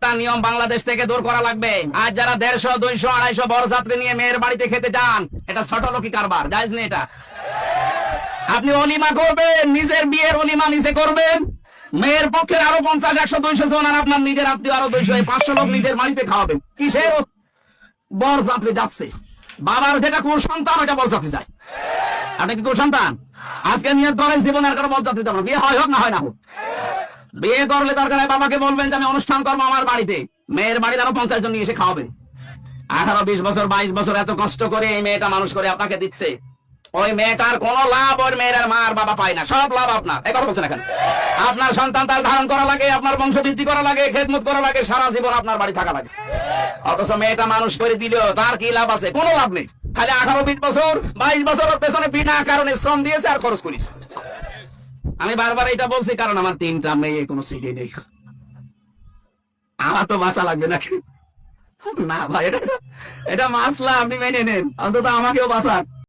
একটা নিয়ম বাংলাদেশ থেকে দূর করা লাগবে। আজ যারা 150, 200, 250 বরযাত্রী নিয়ে মেয়ের বাড়িতে খেতে যান, এটা ছোট লোকি কারবার, জায়েজ নেই এটা। আপনি অলিমা করবেন, নিজের বিয়ের অলিমা নিজে করবেন, মেয়ের পক্ষের আরো 50, 100, 200 জন, আর আপনার নিজের আত্মীয় আরো 200, 500 লোক নিজের বাড়িতে খাওয়াবেন। কিসের বরযাত্রী যাচ্ছে? বাবার যেটা কুসন্তান ওইটা বরযাত্রী যায়। আপনি কি কুসন্তান? আজকে নিয়ে করেন জীবনে আর কারো বরযাত্রী যাবেন, বিয়ে হয় হোক না হয় না হোক। বিয়ে করলে দরকার বাবাকে বলবেন যে আমি অনুষ্ঠান করবো আমার বাড়িতে, মেয়ের বাড়িতে আরো 50 জন নিয়ে এসে খাওয়াবেন। 18, 20 বছর, 22 বছর এত কষ্ট করে এই মেয়েটা মানুষ করে আপনাকে দিচ্ছে, ওই মেয়েটার কোনো লাভ ওই মেয়ের মা আর বাবা পায় না, সব লাভ আপনার। এই কথা বলছেন এখন। আপনার সন্তান তার ধারণ করা লাগে, আপনার বংশবৃদ্ধি করা লাগে, খেদমত করা লাগে, সারা জীবন আপনার বাড়ি থাকা লাগে। অথচ মেয়েটা মানুষ করে দিলেও তার কি লাভ আছে? কোনো লাভ নেই। খালি 18, 20 বছর, 22 বছর পেছনে বিনা কারণে শ্রম দিয়েছে আর খরচ করেছে। আমি বারবার এটা বলছি কারণ আমার 3টা মেয়ে, কোনো সিডি নেই। আমার তো বাঁচা লাগবে নাকি? না ভাই, এটা মাসলা আপনি মেনে নেন, অন্তত আমাকেও বাঁচান।